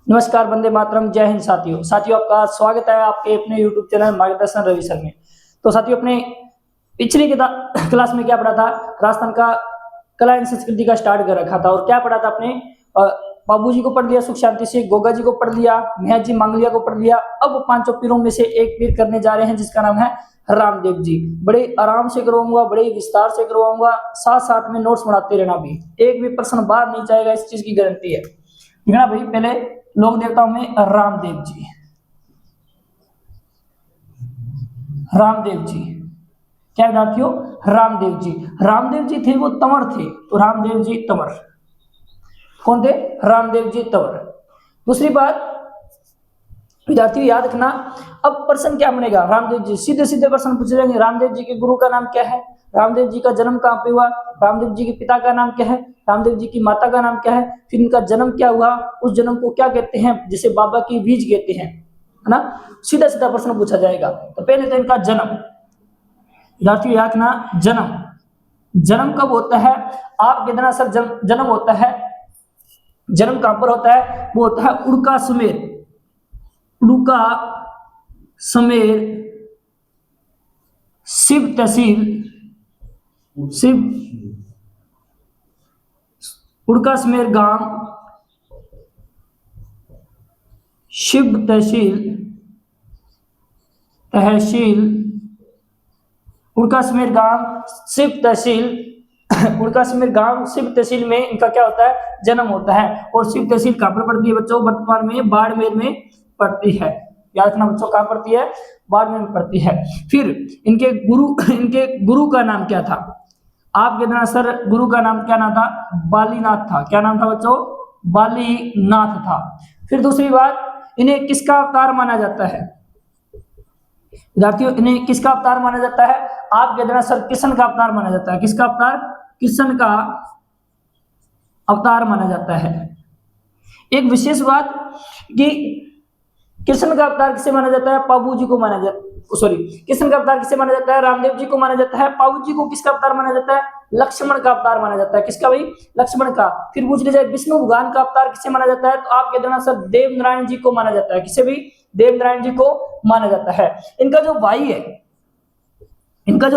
नमस्कार, वंदे मातरम, जय हिंद। साथियों आपका स्वागत है आपके अपने YouTube चैनल मार्गदर्शन रवि सर में। तो साथियों, अपने पिछली क्लास में क्या पढ़ा था? राजस्थान का कला एवं संस्कृति का स्टार्ट कर रखा था। और क्या पढ़ा था आपने? बाबू जी को पढ़ लिया सुख शांति से, गोगा जी को पढ़ लिया, मेहर जी मांगलिया को पढ़ लिया। अब पांचों पीरों में से एक पीर करने जा रहे हैं जिसका नाम है रामदेव जी। बड़े आराम से करवाऊंगा, बड़े विस्तार से करवाऊंगा, साथ साथ में नोट्स बनाते रहना भी, एक भी प्रश्न बाहर नहीं जाएगा, इस चीज की गारंटी है। देखना भाई, पहले लोक देवताओं में रामदेव जी। रामदेव जी क्या विद्यार्थियों? रामदेव जी। रामदेव जी थे वो तंवर थे, तो रामदेव जी तंवर। कौन थे? रामदेव जी तंवर। दूसरी बात विद्यार्थियों याद रखना, अब प्रश्न क्या बनेगा? रामदेव जी सीधे सीधे प्रश्न पूछे जाएंगे। रामदेव जी के गुरु का नाम क्या है? रामदेव जी का जन्म कहाँ पे हुआ? रामदेव जी के पिता का नाम क्या है? रामदेव जी की माता का नाम क्या है? फिर इनका जन्म क्या हुआ? उस जन्म को क्या कहते हैं? जिसे बाबा की बीज कहते हैं, है ना? सीधा सीधा प्रश्न पूछा जाएगा। तो पहले तो इनका जन्म विद्यार्थियों याद रखना, जन्म कब होता है? आप कितना सर जन्म होता है? जन्म कहां पर होता है? वो होता है उड़का सुमेर। उड़का समेर शिव तहसील, शिव उड़का समेर गांव, शिव तहसील उड़का समेर गांव, शिव तहसील उड़का समेर गांव, शिव तहसील में इनका क्या होता है? जन्म होता है। और शिव तहसील कहां पर पड़ती है बच्चों? वर्तमान में बाड़मेर में पड़ती है। याद रखना बच्चों, कहां पड़ती है? बाड़मेर में पड़ती है। फिर इनके गुरु का नाम क्या था? आप कहते सर गुरु का नाम क्या नाम था? बालीनाथ था। क्या नाम था बच्चों? बालीनाथ था। फिर दूसरी बात, इन्हें किसका अवतार माना जाता है? विद्यार्थियों इन्हें किसका अवतार माना जाता है? आप कहते सर कृष्ण का अवतार माना जाता है। किसका अवतार? कृष्ण का अवतार माना जाता है। एक विशेष बात कि कृष्ण का अवतार किसे माना जाता है? पाबू जी को माना जाता है। सॉरी, कृष्ण का अवतार किसे माना जाता है? रामदेव जी को माना जाता है। पाबू जी को किसका अवतार माना जाता है? लक्ष्मण का अवतार माना जाता है। किसका भाई? लक्ष्मण का। फिर पूछ लिया जाए विष्णु भगवान का अवतार किसे माना जाता है? तो आप कहते हैं सर देव नारायण जी को माना जाता है। किसे भी? देव नारायण जी को माना जाता है। इनका जो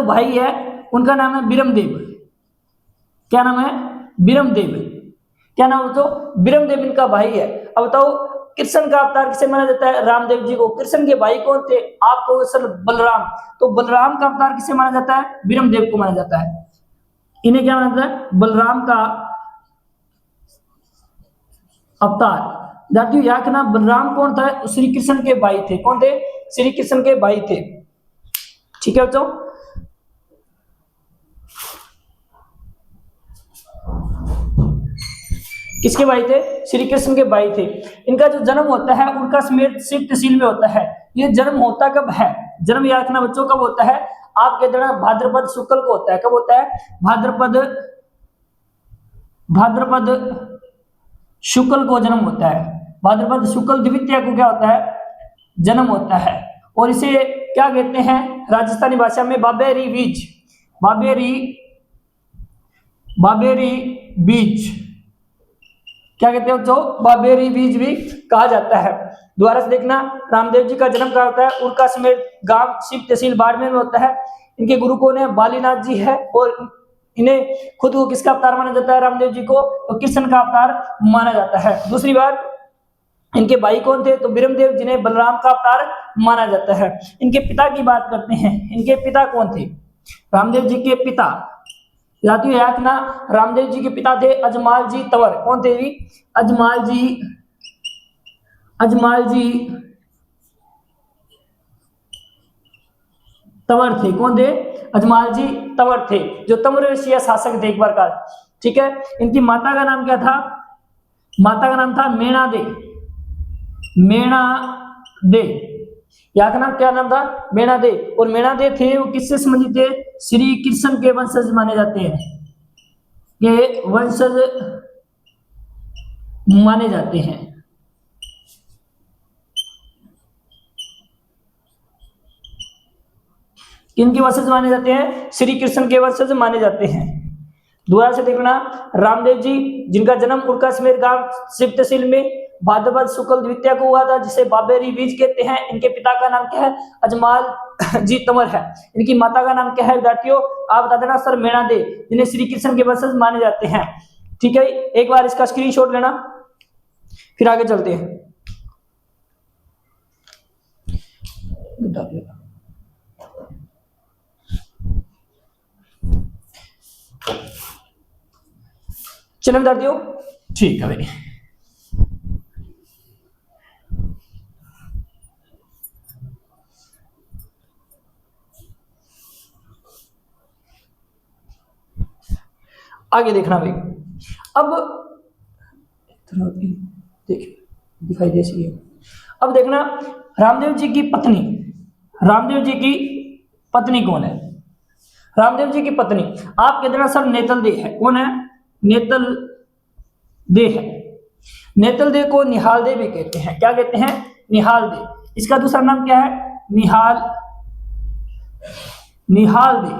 भाई है उनका नाम है बिरमदेव। क्या नाम है? बिरमदेव। क्या नाम तो? बिरमदेव इनका भाई है। अब बताओ कृष्ण का अवतार किसे माना जाता है? रामदेव जी को। कृष्ण के भाई कौन थे? आपको सर बलराम। तो बलराम का अवतार किसे माना जाता है? बिरमदेव को माना जाता है। इन्हें क्या माना जाता है? बलराम का अवतार। विद्यार्थियों याद रखना, बलराम कौन था? श्री कृष्ण के भाई थे। कौन थे? श्री कृष्ण के भाई थे। ठीक है बच्चों। किसके भाई थे? श्री कृष्ण के भाई थे। इनका जो जन्म होता है उनका समेत शिव तहसील में होता है। ये जन्म होता कब है? जन्म याद रखना बच्चों, कब होता है? आप कहते हैं भाद्रपद शुक्ल को होता है। कब होता है? भाद्रपद शुक्ल को जन्म होता है। भाद्रपद शुक्ल द्वितीया को क्या होता है? जन्म होता है। और इसे क्या कहते हैं राजस्थानी भाषा में? बाबेरी बीज। क्या कहते हैं बच्चों? बाबेरी बीज भी कहा जाता है। दोबारा से देखना, रामदेव जी का जन्म कहाँ होता है? उड़का समेत गांव, शिव तहसील बाड़मेर में होता है। इनके गुरु कौन है? बालीनाथ जी है। और इन्हें खुद को किसका अवतार माना जाता है? रामदेव जी को तो कृष्ण का अवतार माना जाता है। दूसरी बात, इनके भाई कौन थे? तो बिरमदेव, जिन्हें बलराम का अवतार माना जाता है। इनके पिता की बात करते हैं। इनके पिता कौन थे? रामदेव जी के पिता याद रखना, रामदेव जी के पिता थे अजमाल जी तंवर। कौन थे जी? अजमाल जी तंवर थे। कौन थे? अजमाल जी तंवर थे, जो तंवरवंशीय शासक थे एक बार का। ठीक है। इनकी माता का नाम क्या था? माता का नाम था मेणा दे। या का नाम क्या नाम था? मेणा दे। और मेणा दे थे वो किससे संबंधित थे? श्री कृष्ण के वंशज माने जाते हैं। ये वंशज माने जाते हैं। किनके वंशज माने जाते हैं? श्री कृष्ण के वंशज माने जाते हैं। दोबारा से देखना, रामदेव जी जिनका जन्म उड़का समेर गांव शिव तहसील में भाद्रपद शुक्ल द्वितीया को हुआ था, जिसे बाबेरी बीज कहते हैं। इनके पिता का नाम क्या है? अजमाल जी तंवर है। इनकी माता का नाम क्या है विद्यार्थियों? आप बता देना सर। मेणा दे, जिन्हें श्री कृष्ण के वंशज माने जाते हैं। ठीक है, एक बार इसका स्क्रीनशॉट लेना, फिर आगे चलते हैं। चलो विद्यार्थियों, ठीक है भाई। आगे देखना भाई। अब देखिए दिखाई दे सी है। अब देखना, रामदेव जी की पत्नी, रामदेव जी की पत्नी कौन है? रामदेव जी की पत्नी आप कहते ना सर नेतल दे है। कौन है? नेतल दे है। नेतल दे को निहाल दे भी कहते हैं। क्या कहते हैं? निहाल दे। इसका दूसरा नाम क्या है? निहाल, निहाल दे।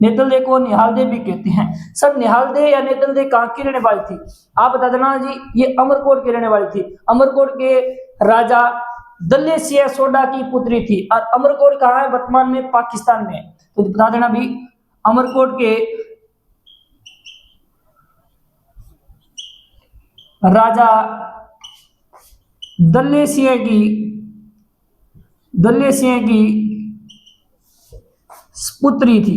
नेतल दे को निहाल दे भी कहते हैं। सर निहाल दे या नेतल दे कहाँ की रहने वाली थी? आप बता देना जी। ये अमरकोट की रहने वाली थी। अमरकोट के राजा दल्ले सिंह सोडा की पुत्री थी। और अमरकोट कहाँ है? वर्तमान में पाकिस्तान में। तो बता देना भी, अमरकोट के राजा दल्ले सिंह की पुत्री थी।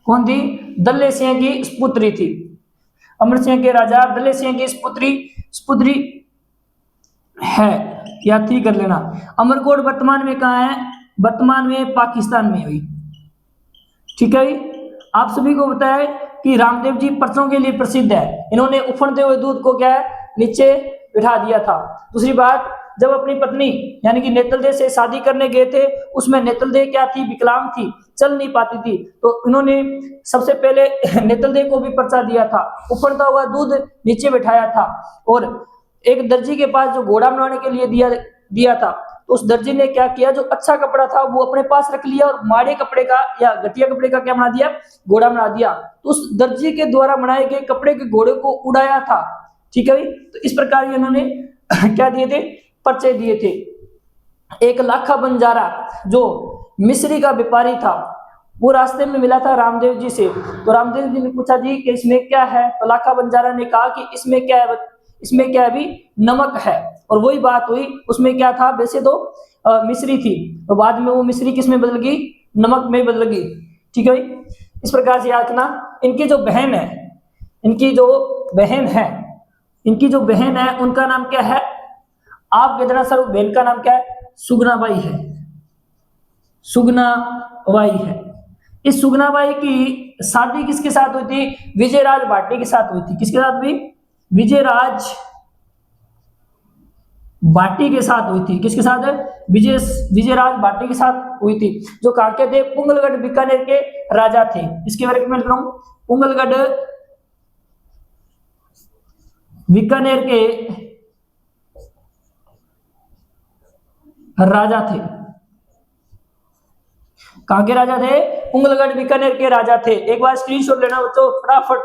कौन थी? दल्ले सिंह की पुत्री थी। अमर सिंह के राजा दल्ले सिंह की पुत्री है या थी कर लेना। अमरकोट वर्तमान में कहाँ है? वर्तमान में पाकिस्तान में हुई। ठीक है, आप सभी को बताया कि रामदेव जी पर्चों के लिए प्रसिद्ध है। इन्होंने उफनते हुए दूध को क्या है? नीचे बिठा दिया था। दूसरी बात, जब अपनी पत्नी यानी कि नेतल दे से शादी करने गए थे, उसमें नेतल दे क्या थी? विकलांग थी, चल नहीं पाती थी। तो इन्होंने सबसे पहले नेतल दे को भी पर्चा दिया था, उफनता हुआ दूध नीचे बिठाया था। और एक दर्जी के पास जो घोड़ा बनाने के लिए दिया था, तो उस दर्जी ने क्या किया? जो अच्छा कपड़ा था वो अपने पास रख लिया और माड़े कपड़े का या घटिया कपड़े का क्या बना दिया? घोड़ा बना दिया। तो उस दर्जी के द्वारा बनाए गए कपड़े के घोड़े को उड़ाया था। ठीक है, तो इस प्रकार इन्होंने क्या दिए थे? पर्चे दिए थे। एक लाखा बंजारा जो मिस्री का व्यापारी था, वो रास्ते में मिला था रामदेव जी से। तो रामदेव जी ने पूछा जी कि इसमें क्या है? तो लाखा बंजारा ने कहा कि इसमें क्या है? इसमें क्या है? भी नमक है। और वही बात हुई, उसमें क्या था? वैसे तो मिस्री थी, तो बाद में वो मिस्री किस में बदल गई? नमक में बदल गई। ठीक है, इस प्रकार से याद रखना। इनकी जो बहन है, उनका नाम क्या है? आप कहते ना सर बहन का नाम क्या है? सुगनाबाई है। सुगनाबाई है। इस सुगनाबाई की शादी किसके साथ हुई थी? विजयराज भाटी के साथ हुई थी। किसके साथ हुई? विजयराज भाटी के साथ हुई थी। किसके साथ है? विजयराज भाटी के साथ हुई थी, जो कहाँ के थे? पुंगलगढ़ बीकानेर के राजा थे। इसके बारे में बताऊं, पुंगलगढ़ बीकानेर के राजा थे। कहां के राजा थे? पुंगलगढ़ बीकानेर के राजा थे। एक बार स्क्रीनशॉट लेना बच्चों फटाफट।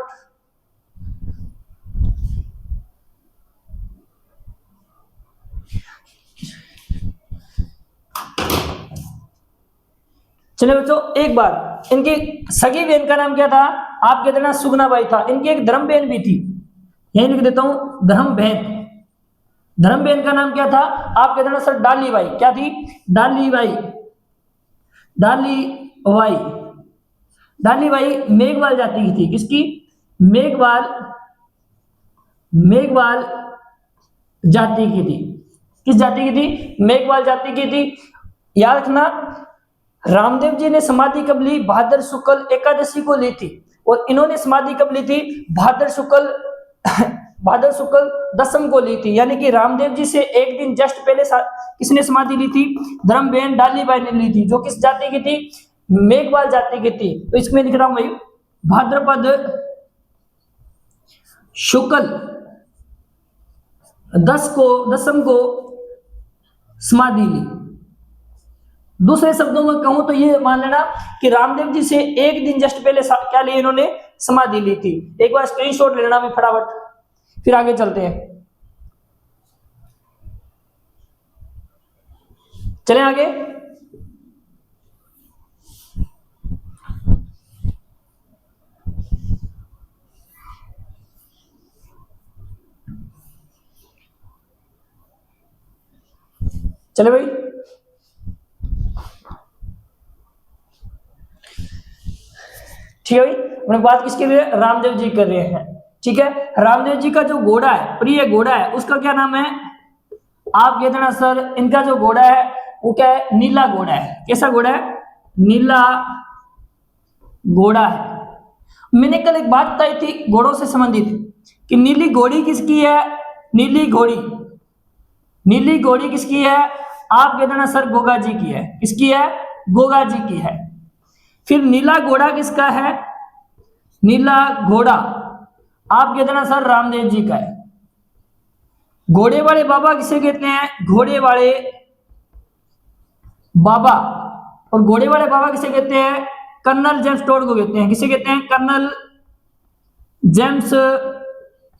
चलिए बच्चों, एक बार इनकी सगी बहन का नाम क्या था? आप कहते ना सुगनाबाई था। इनकी एक धर्म बहन भी थी, यही लिख देता हूं, धर्म बहन। धर्म बहन का नाम क्या था? आप कहते ना सर डाली बाई। क्या थी? डाली बाई। डाली बाई मेघवाल जाति की थी। किसकी? मेघवाल जाति की थी। किस जाति की थी? मेघवाल जाति की थी। याद रखना, रामदेव जी ने समाधि कब ली? भाद्र शुक्ल एकादशी को ली थी। और इन्होंने समाधि कब ली थी? भाद्र शुक्ल दशम को ली थी। यानी कि रामदेव जी से एक दिन जस्ट पहले किसने समाधि ली थी? धर्मबेन डालीबाई ने ली थी, जो किस जाति की थी? मेघवाल जाति की थी। तो इसमें लिख रहा हूं भाई, भाद्रपद शुक्ल दशम को समाधि ली। दूसरे शब्दों में कहूं तो ये मान लेना कि रामदेव जी से एक दिन जस्ट पहले क्या ली? इन्होंने समाधि ली थी। एक बार स्क्रीनशॉट लेना भी फटाफट, फिर आगे चलते हैं, चलें आगे। चले भाई, ठीक है भाई। अपने बात किसके लिए, रामदेव जी कर रहे हैं, ठीक है। रामदेव जी का जो घोड़ा है, प्रिय घोड़ा है, उसका क्या नाम है? आप कहते ना सर, इनका जो घोड़ा है वो क्या है? नीला घोड़ा है। कैसा घोड़ा है? नीला घोड़ा है। मैंने कल एक बात बताई थी घोड़ों से संबंधित कि नीली घोड़ी किसकी है? नीली घोड़ी, नीली घोड़ी किसकी है? आप कहते ना सर, गोगा जी की है। किसकी है? गोगा जी की है। फिर नीला घोड़ा किसका है? नीला घोड़ा आप कहते ना सर, रामदेव जी का है। घोड़े वाले बाबा किसे कहते हैं? घोड़े वाले बाबा। और घोड़े वाले बाबा किसे कहते हैं? कर्नल जेम्स टोड को कहते हैं। किसे कहते हैं? कर्नल जेम्स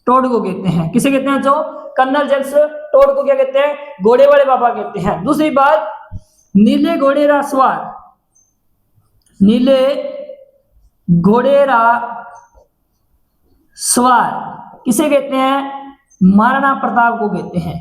टोड को कहते हैं। किसे कहते हैं? जो कर्नल जेम्स टोड को क्या कहते हैं? घोड़े वाले बाबा कहते हैं। दूसरी बात, नीले घोड़ेरा सवार, नीले घोड़ेरा सवार किसे कहते हैं? महाराणा प्रताप को कहते हैं।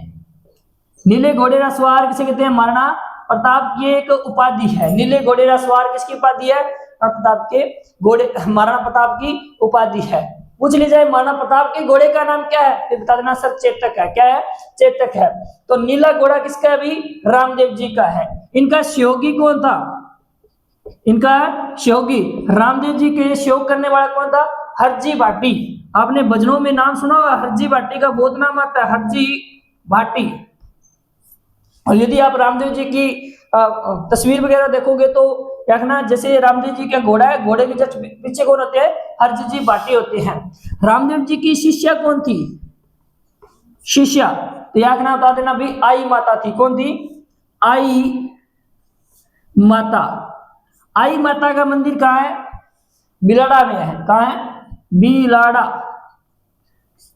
नीले घोड़ेरा सवार किसे कहते हैं? महाराणा प्रताप की एक उपाधि है। नीले घोड़ेरा सवार किसकी उपाधि है? प्रताप के घोड़े, महाराणा प्रताप की उपाधि है। पूछ ली जाए महाराणा प्रताप के घोड़े का नाम क्या है, फिर बता देना सर चेतक है। क्या है? चेतक है। तो नीला घोड़ा किसका है? अभी रामदेव जी का है। इनका सहयोगी कौन था? इनका सहयोगी रामदेव जी के सहयोग करने वाला कौन था? हरजी भाटी। आपने भजनों में नाम सुना होगा, हरजी भाटी का बहुत नाम आता है, हरजी भाटी। और यदि आप रामदेव जी की तस्वीर वगैरह देखोगे तो देखना, जैसे रामदेव जी का घोड़ा है, घोड़े के जस्ट पीछे कौन होते हैं? हरजी जी भाटी होते हैं। रामदेव जी की शिष्या कौन थी? शिष्या तो याद बता देना भी, आई माता थी। कौन थी? आई माता। आई माता का मंदिर कहाँ है? बिलाड़ा में है। कहाँ है? बिलाड़ा।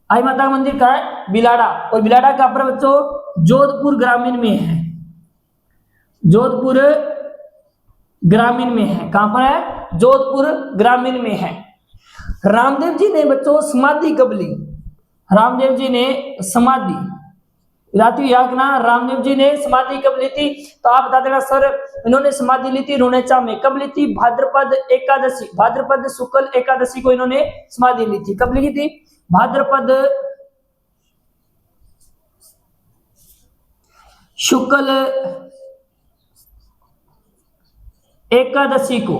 आई माता का मंदिर कहाँ है? बिलाड़ा। और बिलाड़ा का पर बच्चों जोधपुर ग्रामीण में है। जोधपुर ग्रामीण में है। कहां पर है? जोधपुर ग्रामीण में है। रामदेव जी ने बच्चों समाधि कब ली? रामदेव जी ने समाधि, रामदेव जी ने समाधि कब ली थी? तो आप बता देना सर, इन्होंने समाधि ली थी रुणेचा में। कब ली थी? भाद्रपद एकादशी, भाद्रपद शुक्ल एकादशी को इन्होंने समाधि ली थी। कब ली थी? भाद्रपद शुक्ल एकादशी को।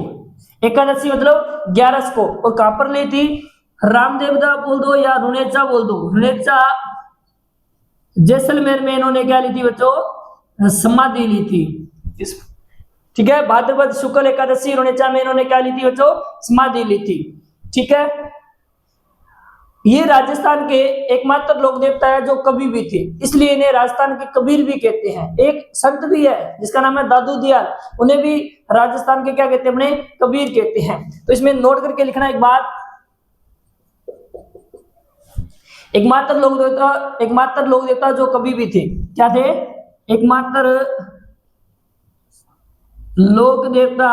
एकादशी मतलब 11 को। और कहां पर ली थी? रामदेवदा बोल दो या रुणेचा बोल दो, रुणेचा जैसलमेर में इन्होंने क्या ली थी बच्चों? समाधि ली थी। ठीक है, भाद्रपद शुक्ल एकादशी रुणेचा में इन्होंने क्या ली थी बच्चों? समाधि ली थी। ठीक है, ये राजस्थान के एकमात्र लोक देवता है जो कभी भी थे, इसलिए इन्हें राजस्थान के कबीर भी कहते हैं। एक संत भी है जिसका नाम है दादू दियाल, उन्हें भी राजस्थान के क्या कहते हैं? अपने कबीर कहते हैं। तो इसमें नोट करके लिखना एक बात, एकमात्र लोक देवता जो कभी भी थे, क्या थे? एकमात्र लोक देवता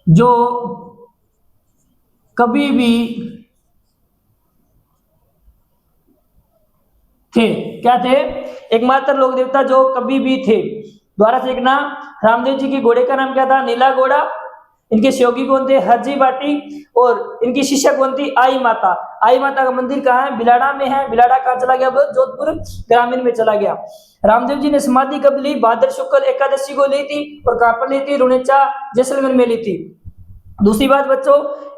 जो कभी भी थे। क्या थे? एकमात्र लोक देवता जो कभी भी थे। द्वारा से लिखना, रामदेव जी के घोड़े का नाम क्या था? नीला घोड़ा। इनके सहयोगी कौन थे? हरजी बाटी। और इनकी शिष्या कौन थी? आई माता। आई माता का मंदिर कहाँ है? बिलाड़ा में है। बिलाड़ा कहाँ चला गया? जोधपुर ग्रामीण में चला गया। रामदेव जी ने समाधि कब ली? भाद्र शुक्ल एकादशी को ली थी। और कहां पर ली थी? रुणेचा जैसलमेर में ली थी। दूसरी बात बच्चों,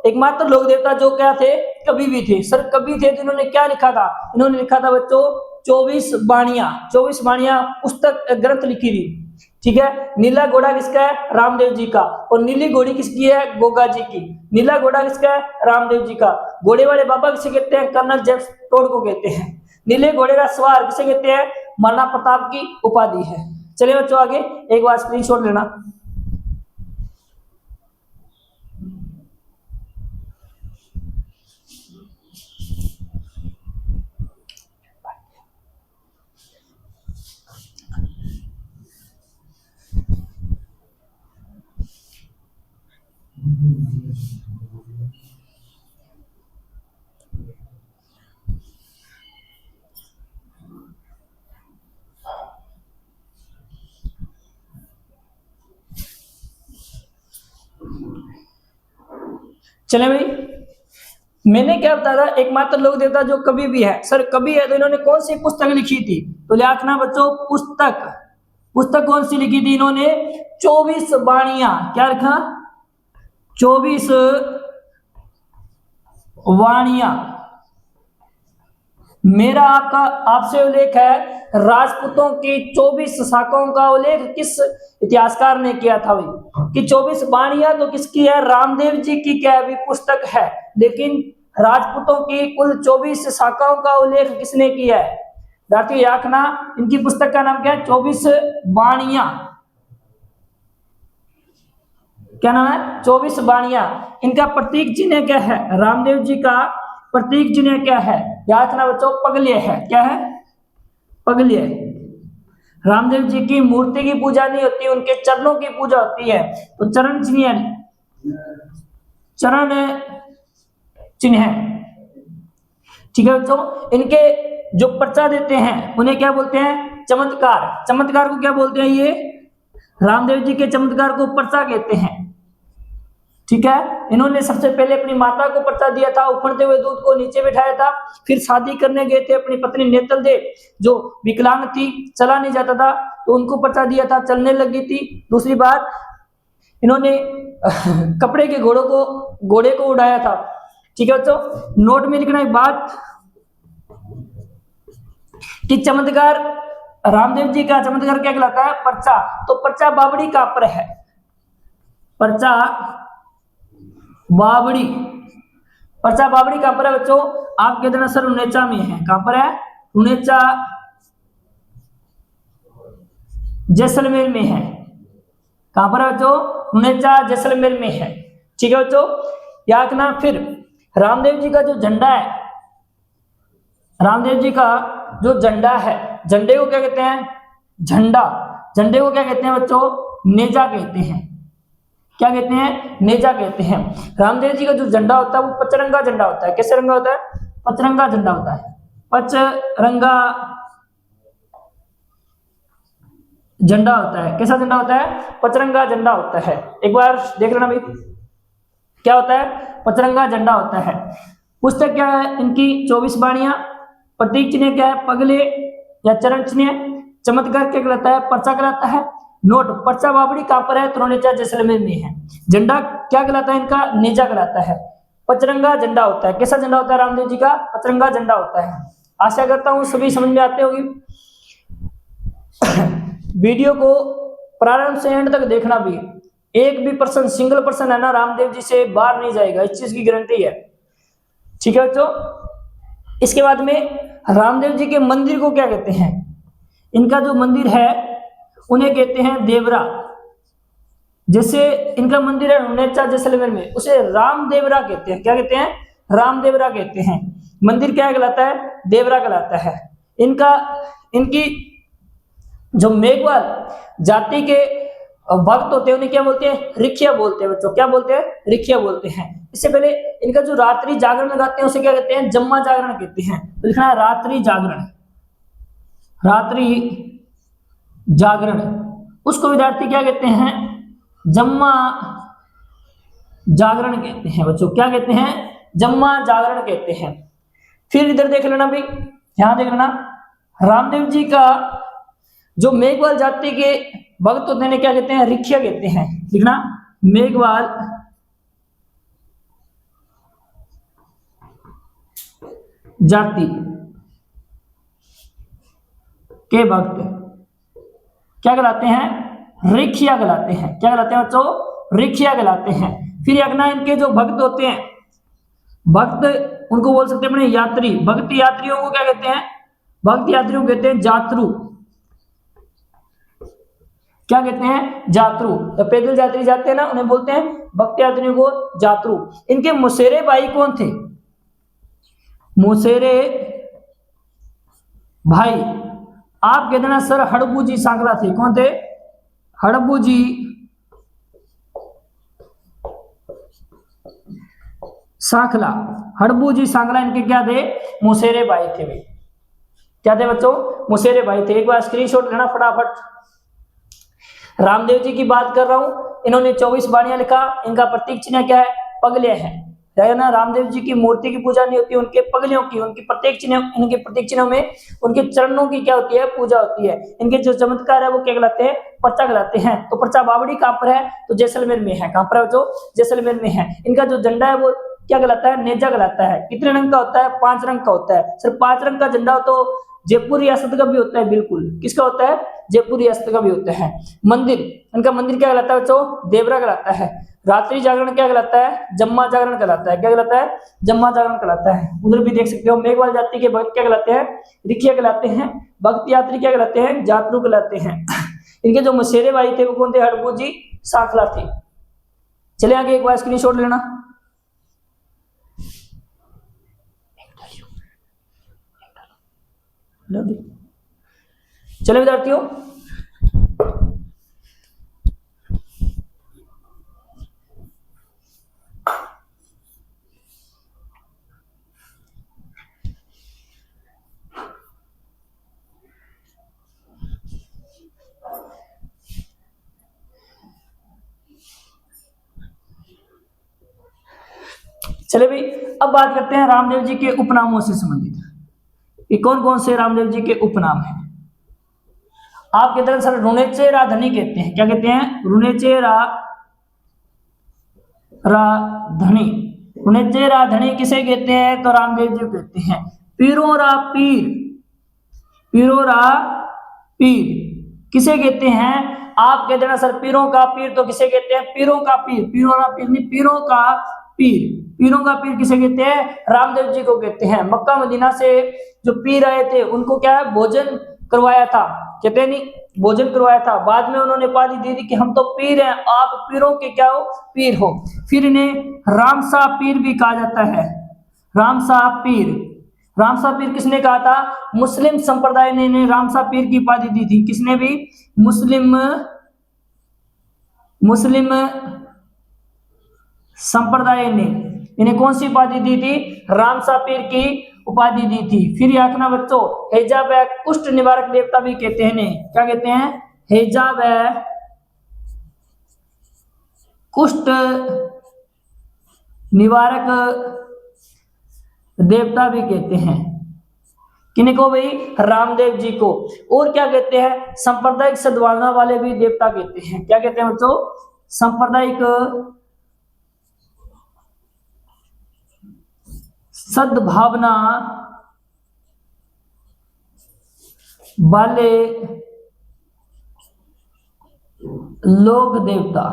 एकमात्र लोक देवता जो क्या थे? कभी भी थे। सर कभी थे तो इन्होंने क्या लिखा था? इन्होंने लिखा था बच्चों 24 बाणियां पुस्तक ग्रंथ लिखी थी। ठीक है, नीला घोड़ा किसका है? रामदेव जी का। और नीली घोड़ी किसकी है? गोगा जी की। नीला घोड़ा किसका है? रामदेव जी का। घोड़े वाले बाबा किसे कहते हैं? कर्नल जेम्स टोड को कहते हैं। नीले घोड़े का सवार किसे कहते हैं? महाराणा प्रताप की उपाधि है। चलिए बच्चों आगे, एक बार स्क्रीनशॉट लेना। चले भाई, मैंने क्या बताया था, एकमात्र लोक देवता जो कवि भी है। सर कवि है तो इन्होंने कौन सी पुस्तक लिखी थी? तो लिखना बच्चों पुस्तक कौन सी लिखी थी इन्होंने? 24 वाणियां। क्या लिखा? 24 वाणियां। मेरा आपसे उल्लेख है राजपूतों की 24 शाखाओं का उल्लेख किस इतिहासकार ने किया था भाई? कि 24 वाणियां तो किसकी है? रामदेव जी की क्या है? पुस्तक है, लेकिन राजपूतों की कुल 24 शाखाओं का उल्लेख किसने किया है? विद्यार्थियों याद रखना, इनकी पुस्तक का नाम क्या है? 24 वाणियां। क्या नाम है? 24 वाणियां। इनका प्रतीक चिन्ह क्या है? रामदेव जी का प्रतीक चिन्ह क्या है? याद रखना बच्चों, पगले है। क्या है? पगले। रामदेव जी की मूर्ति की पूजा नहीं होती, उनके चरणों की पूजा होती है। तो चरण चिन्ह है। ठीक है बच्चों, इनके जो पर्चा देते हैं उन्हें क्या बोलते हैं? चमत्कार। चमत्कार को क्या बोलते हैं? ये रामदेव जी के चमत्कार को पर्चा कहते हैं। ठीक है, इन्होंने सबसे पहले अपनी माता को पर्चा दिया था, उफनते हुए दूध को नीचे बिठाया था। फिर शादी करने गए थे अपनी पत्नी नेतल देव, जो विकलांग थी, चला नहीं जाता था, तो उनको पर्चा दिया था, चलने लगी थी। दूसरी बार इन्होंने कपड़े के घोड़े को उड़ाया था। ठीक है बच्चों, नोट में लिखना एक बात कि चमत्कार, रामदेव जी का चमत्कार क्या कहलाता है? पर्चा। तो पर्चा बावड़ी कहां पर है? पर्चा बावड़ी कहां पर है बच्चों? आप कहते हैं सर उनेचा में है। कहां पर है? उनेचा जैसलमेर में है। कहां पर है बच्चों? उनेचा जैसलमेर में है। ठीक है बच्चों, याद रखना। फिर रामदेव जी का जो झंडा है, रामदेव जी का जो झंडा है, झंडे को क्या कहते हैं? झंडे को क्या कहते हैं बच्चों? नेजा कहते हैं। क्या कहते हैं? नेजा कहते हैं। रामदेव जी का जो झंडा होता है वो पचरंगा झंडा होता है। कैसे रंगा होता है? पचरंगा झंडा होता है। पचरंगा झंडा होता है। कैसा झंडा होता है? पचरंगा झंडा होता है। एक बार देख लेना भाई, क्या होता है? पचरंगा झंडा होता है। पुस्तक क्या है इनकी? 24 वाणियां। प्रतीक चिन्ह क्या है? पगले या चरण चिन्ह। चमत्कार क्या कहलाता है? पर्चा कहलाता है। नोट, पर्चा बावड़ी कहां पर है? तो नेजा जैसलमेर में है। झंडा क्या कहलाता है इनका? नेजा कहलाता है। पचरंगा झंडा होता है। कैसा झंडा होता है रामदेव जी का? पचरंगा झंडा होता है। आशा करता हूं सभी समझ में आते होगी। वीडियो को प्रारंभ से एंड तक देखना भी। एक भी पर्सन, सिंगल पर्सन है ना, रामदेव जी से बाहर नहीं जाएगा, इस चीज की गारंटी है। ठीक है बच्चों, इसके बाद में रामदेव जी के मंदिर को क्या कहते हैं? इनका जो मंदिर है उन्हें कहते हैं देवरा। जैसे इनका मंदिर है उनेचा जैसलमेर में, उसे रामदेवरा कहते हैं। क्या कहते हैं? रामदेवरा कहते हैं। मंदिर क्या कहलाता है? देवरा कहलाता है। इनकी जो मेघवाल जाति के भक्त होते हैं उन्हें क्या बोलते हैं? रिखिया बोलते हैं बच्चों। क्या बोलते हैं? रिखिया बोलते हैं। इससे पहले इनका जो रात्रि जागरण लगाते हैं उसे क्या कहते हैं? जम्मा जागरण कहते हैं। तो लिखना है रात्रि जागरण। रात्रि जागरण, उसको विद्यार्थी क्या कहते हैं? जम्मा जागरण कहते हैं बच्चों। क्या कहते हैं? जम्मा जागरण कहते हैं। फिर इधर देख लेना भाई, यहां देख लेना, रामदेव जी का जो मेघवाल जाति के भक्त होते हैं क्या कहते हैं? रिखिया कहते हैं। लिखना, मेघवाल जाति के भक्त क्या कहलाते हैं? रिखिया कहलाते हैं। क्या कहलाते हैं बच्चों? रिखिया कहलाते हैं। फिर अगना इनके जो भक्त होते हैं, भक्त उनको बोल सकते हैं अपने यात्री। भक्त यात्रियों को क्या कहते हैं? भक्त यात्रियों को कहते हैं जात्रु। क्या कहते हैं? जात्रु। तो पैदल यात्री जाते हैं ना, उन्हें बोलते हैं भक्त यात्रियों को जात्रु। इनके मुसेरे भाई कौन थे? मुसेरे भाई आप कहते ना सर हड़बू जी सांकला थे। कौन थे? हड़बू जी सांखला। हड़बू जी सांखला इनके क्या थे? मुसेरे भाई थे। वे क्या थे बच्चों? मुसेरे भाई थे। एक बार स्क्रीनशॉट लेना फटाफट। रामदेव जी की बात कर रहा हूं, इन्होंने 24 वाणियां लिखा। इनका प्रतीक चिन्ह क्या है? पगले है। है ना, रामदेव जी की मूर्ति की पूजा नहीं होती, उनके पगलियों की, उनकी प्रत्येक चिन्ह, इनके प्रत्येक चिन्हों में उनके चरणों की क्या होती है, पूजा होती है। इनके जो चमत्कार है वो क्या कहलाते हैं, पर्चा कहलाते हैं। तो पर्चा बावड़ी कहाँ पर है, तो जैसलमेर में है। कहाँ पर है, जो जैसलमेर में है। इनका जो झंडा है वो क्या कहलाता है, नेजा कहलाता है। कितने रंग का होता है, 5 रंग का होता है। सिर्फ 5 रंग का झंडा हो तो जयपुर रियासत का भी होता है, बिल्कुल। किसका होता है, जयपुर रियासत का भी होता है। मंदिर, इनका मंदिर क्या कहलाता है बच्चों, देवरा कहलाता है। रात्रि जागरण क्या कहलाता है, जम्मा जागरण कहलाता है। क्या कहलाता है, जम्मा जागरण कहलाता है। उधर भी देख सकते हो, मेघवाल जाति के भक्त क्या कहलाते हैं, रिखिया कहलाते हैं। भक्त यात्री क्या कहलाते हैं, जातरू कहलाते हैं। इनके जो मशेरे भाई थे वो कौन थे, हड़बू जी सांखला थे। चले आगे, एक बार स्क्रीनशॉट लेना। चले विद्यार्थियों, चले भाई, अब बात करते हैं रामदेव जी के उपनामों से संबंधित। ये कौन कौन से रामदेव जी के उपनाम हैं। आपके तरह सर रुणेचे राधनी कहते हैं। क्या कहते हैं, रुणेचे राधनी। रुणेचे राधनी किसे कहते हैं, तो रामदेव जी कहते हैं। पीरों रा पीर, पीरों रा पीर किसे कहते हैं, आप कहते हैं सर पीरों का पीर, तो किसे कहते हैं, पीरों का पीर। पीरों रा पीर नहीं, पीरों का पीर। पीरों का पीर किसे कहते हैं, रामदेव जी को कहते हैं। मक्का मदीना से जो पीर आए थे उनको क्या है, भोजन करवाया था, कहते हैं नहीं, भोजन करवाया था। बाद में उन्होंने उपाधि दे दी कि हम तो पीर हैं, आप पीरों के क्या हो, पीर हो। फिर इन्हें रामसा पीर भी कहा जाता है। रामसा पीर, रामसा पीर किसने कहा था, मुस्लिम संप्रदाय ने इन्हें रामसा पीर की उपाधि दी थी। किसने भी, मुस्लिम संप्रदाय ने इन्हें कौन सी उपाधि दी थी, रामसा पीर की उपाधि दी थी। फिर ये आखना बच्चों, हेजा व कुष्ठ निवारक देवता भी कहते हैं इन्हें। क्या कहते हैं, हेजा व कुष्ठ निवारक देवता भी कहते हैं। किन्हीं को भाई, रामदेव जी को। और क्या कहते हैं, सांप्रदायिक सद्भावना वाले भी देवता कहते हैं। क्या कहते हैं बच्चों, सांप्रदायिक सद्भावना वाले लोक देवता।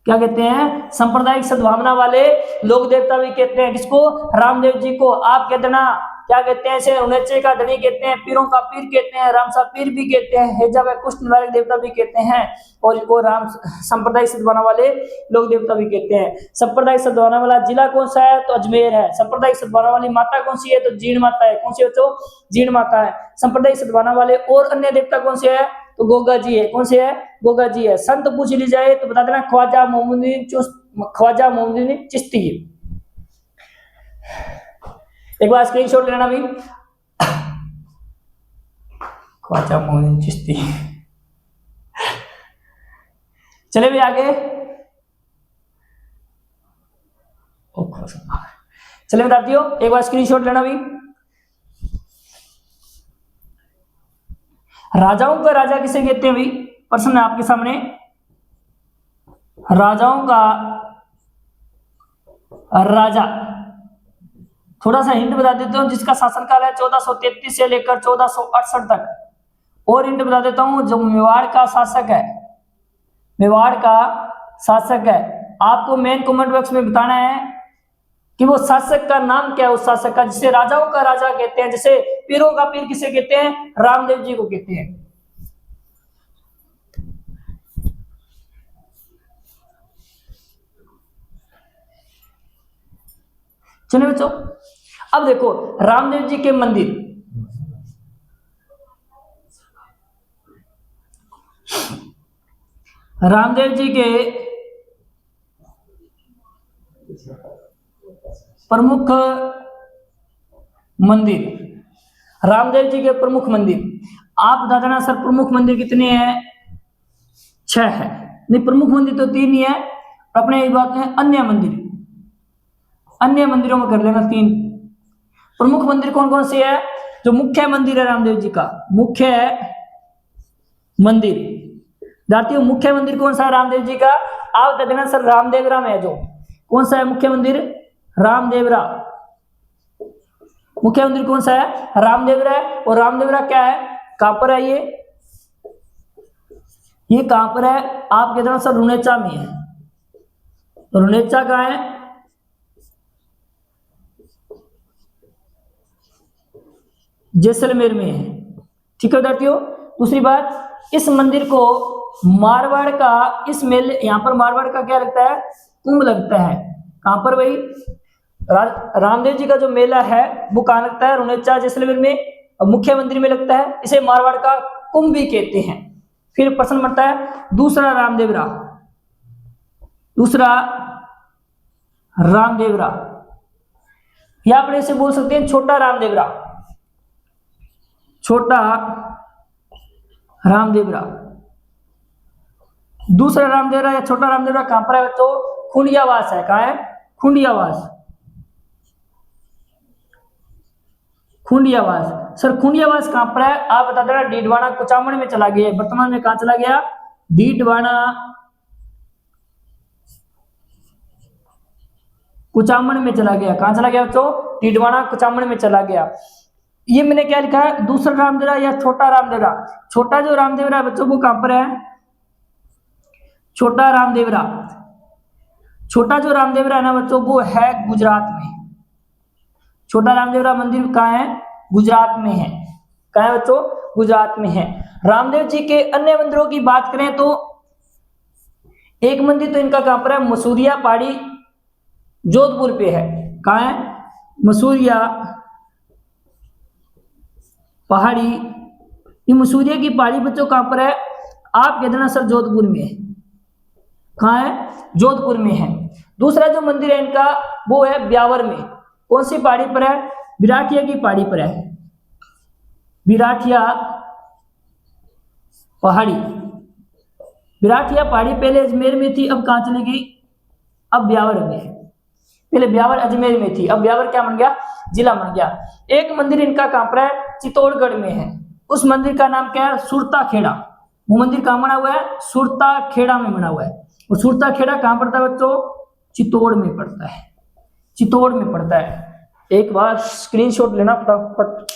क्या कहते हैं, सांप्रदायिक सद्भावना वाले लोक देवता भी कहते हैं। किसको, रामदेव जी को। आप कहते हैं ना, क्या कहते हैं इसे, उनेचे का धनी कहते हैं, पीरों का पीर कहते हैं, रामसा पीर भी कहते हैं, हेजा व कुष्ठ निवारक देवता भी कहते हैं, और इनको राम सांप्रदायिक सद्भावना वाले लोक देवता भी कहते हैं। सांप्रदायिक सद्भावना वाला जिला कौन सा है, तो अजमेर है। सांप्रदायिक सद्भावना वाली माता कौन सी है, तो जीण माता है। कौन सी बच्चों, जीण माता है। सांप्रदायिक सद्भावना वाले और अन्य देवता कौन से है, तो गोगा जी है। कौन से है, गोगा जी है। संत पूछ ली जाए तो बता देना, ख्वाजा मोहम्मदीन चिश्ती। एक बार स्क्रीनशॉट लेना भी, ख्वाजा मोहम्मदीन चिश्ती। चले भी आगे, चले विद्यार्थियों, एक बार स्क्रीनशॉट लेना भी। राजाओं का राजा किसे कहते हैं भाई, प्रश्न है आपके सामने। राजाओं का राजा, थोड़ा सा हिंट बता देता हूं, जिसका शासनकाल है 1433 से लेकर 1468 तक। और हिंट बता देता हूं, जो मेवाड़ का शासक है, मेवाड़ का शासक है, आपको मेन कमेंट बॉक्स में बताना है कि वो शासक का नाम क्या है, उस शासक का, जिसे राजाओं का राजा कहते हैं। जैसे पीरों का पीर किसे कहते हैं, रामदेव जी को कहते हैं। चलिए बच्चों, अब देखो रामदेव जी के मंदिर, रामदेव जी के प्रमुख मंदिर, रामदेव जी के प्रमुख मंदिर, आप बता देना सर प्रमुख मंदिर कितने हैं, 6 है। नहीं, प्रमुख मंदिर तो 3 ही है, अपने एक बात है अन्य मंदिर। अन्य मंदिरों में कर लेना 3। प्रमुख मंदिर कौन कौन से है? जो मुख्य मंदिर है रामदेव जी का, मुख्य मंदिर, विद्यार्थियों मुख्य मंदिर कौन सा है रामदेव जी का? आप बता देना सर, रामदेवरा में है जो, कौन सा है मुख्य मंदिर? रामदेवरा। मुख्य मंदिर कौन सा है? रामदेवरा है। और रामदेवरा क्या है, कहां पर है ये कहां पर है? आप कहते हैं सर रुनेचा में है। रुनेचा कहां है? जैसलमेर में है। ठीक है विद्यार्थियों। दूसरी बात, इस मंदिर को मारवाड़ का, इस मेले, यहां पर मारवाड़ का क्या लगता है? कुंभ लगता है। कहां पर भाई? रामदेव जी का जो मेला है वो कहां लगता है? रुनेचा जैसलमेर में। मुख्य मंदिर में लगता है। इसे मारवाड़ का कुंभ भी कहते हैं। फिर प्रश्न बनता है दूसरा रामदेवरा। दूसरा रामदेवरा, या आप इसे बोल सकते हैं छोटा रामदेवरा। छोटा रामदेवरा, दूसरा रामदेवरा या छोटा रामदेवरा कहां पर है? तो खुंडियावास है। कहां है? खुंडियावास। खुंडियावास। सर खुंडियावास कहां पर है? आप बता देना। डीडवाना कुचामन में चला गया। वर्तमान में कहां चला गया? डीडवाना कुचामन में चला गया। कहां चला गया बच्चों? डीडवाना कुचामन में चला गया। ये मैंने क्या लिखा है? दूसरा रामदेवरा या छोटा रामदेवरा। छोटा जो रामदेवरा है बच्चों वो कहां पर है? छोटा रामदेवरा, छोटा जो रामदेवरा है ना बच्चों वो है गुजरात में। छोटा रामदेवरा मंदिर कहां है? गुजरात में है। कहां है बच्चों? गुजरात में है। रामदेव जी के अन्य मंदिरों की बात करें तो एक मंदिर तो इनका कहां पर है? मसूरिया पहाड़ी जोधपुर पे है। कहां है? मसूरिया पहाड़ी। ये मसूरिया की पहाड़ी बच्चों कहां पर है? आप कह देना सर जोधपुर में है। कहां है? जोधपुर में है। दूसरा जो मंदिर है इनका वो है ब्यावर में। कौन सी पहाड़ी पर है? विराटिया की पहाड़ी पर है। विराटिया पहाड़ी। विराटिया पहाड़ी पहले अजमेर में थी, अब कहां चली गई? अब ब्यावर में है। पहले ब्यावर अजमेर में थी, अब ब्यावर क्या बन गया? जिला बन गया। एक मंदिर इनका कहां पर है? चित्तौड़गढ़ में है। उस मंदिर का नाम क्या है? सुरता खेड़ा। वो मंदिर कहां बना हुआ है? सुरता खेड़ा में बना हुआ है। और सुरता खेड़ा कहां पड़ता है बच्चों? चित्तौड़ में पड़ता है। चित्तौड़ में पड़ता है। एक बार स्क्रीनशॉट लेना फटाफट।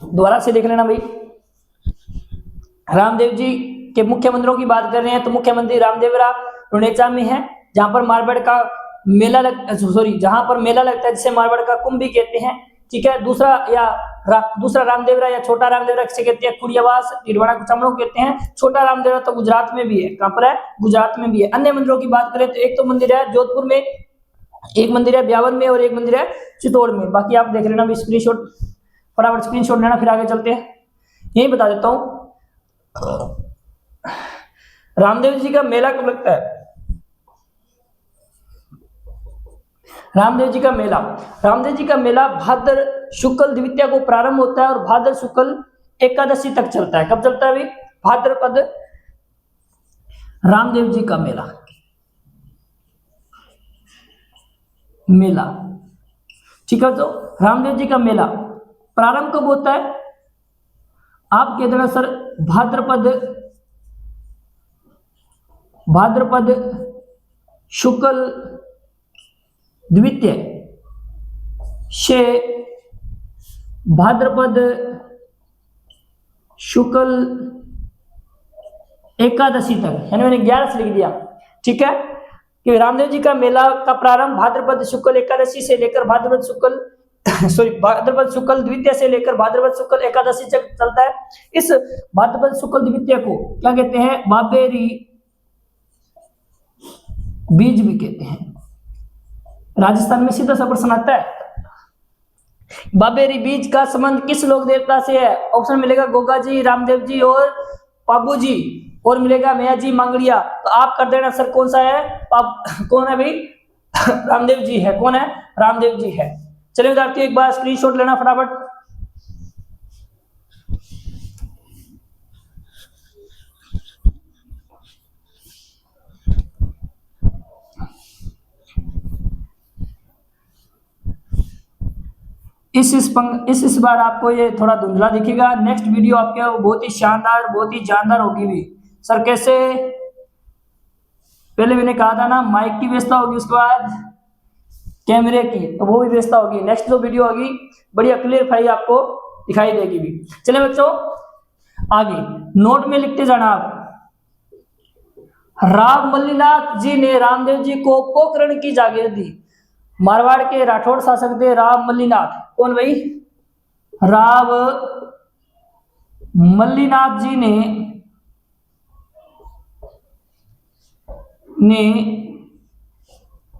दोबारा से देख लेना भाई। रामदेव जी के मुख्य मंदिरों की बात कर रहे हैं तो मुख्य मंदिर रामदेवरा रुनेचा में है, जहां पर मारवाड़ का मेला जहां पर मेला लगता है जिसे मारवाड़ का कुंभ भी कहते हैं। ठीक है। दूसरा रामदेवरा या छोटा रामदेवरा किसे कहते हैं? खुड़ियावास, डीडवाना कुचामन को कहते हैं। छोटा रामदेवरा तो गुजरात में भी है। कहां पर है? गुजरात में भी है। अन्य मंदिरों की बात करें तो एक तो मंदिर है जोधपुर में, एक मंदिर है ब्यावर में और एक मंदिर है चित्तौड़ में। बाकी आप देख लेना, स्क्रीनशॉट फटाफट स्क्रीनशॉट लेना, फिर आगे चलते हैं। यही बता देता हूं रामदेव जी का मेला कब लगता है? रामदेव जी का मेला भाद्र शुक्ल द्वितीया को प्रारंभ होता है और भाद्र शुक्ल एकादशी तक चलता है। कब चलता है भाई? भाद्रपद रामदेव जी का मेला। ठीक है। तो रामदेव जी का मेला प्रारंभ कब होता है? आप कह देना सर भाद्रपद शुक्ल द्वितीय से भाद्रपद शुक्ल एकादशी तक, यानी मैंने 11 से लिख दिया। ठीक है कि रामदेव जी का मेला का प्रारंभ भाद्रपद शुक्ल एकादशी से लेकर भाद्रपद शुक्ल द्वितीय से लेकर भाद्रपद शुक्ल एकादशी तक चलता है। इस भाद्रपद शुक्ल द्वितीय को क्या कहते हैं? बाबेरी बीज भी कहते हैं। राजस्थान में सीधा सा प्रश्न आता है, बाबेरी बीज का संबंध किस लोक देवता से है? ऑप्शन मिलेगा गोगा जी, रामदेव जी और पाबू जी, और मिलेगा मैया जी मांगड़िया। तो आप कर देना सर कौन सा है? कौन है भाई? रामदेव जी है। कौन है? रामदेव जी है। चलिए विद्यार्थियों एक बार स्क्रीनशॉट लेना फटाफट। इस बार आपको ये थोड़ा धुंधला दिखेगा। नेक्स्ट वीडियो आपके बहुत ही शानदार, बहुत ही जानदार होगी भी। सर कैसे? पहले मैंने कहा था ना माइक की व्यवस्था होगी, उसके बाद कैमरे की, तो वो भी व्यवस्था होगी। नेक्स्ट जो वीडियो होगी बढ़िया क्लियर फाई आपको दिखाई देगी भी। चलिए बच्चों आगे नोट में लिखते जाना आप। राम मल्लीनाथ जी ने रामदेव जी को पोखरण की जागीर दी। मारवाड़ के राठौड़ शासक थे राम मल्लीनाथ। कौन भाई? राम मल्लीनाथ जी ने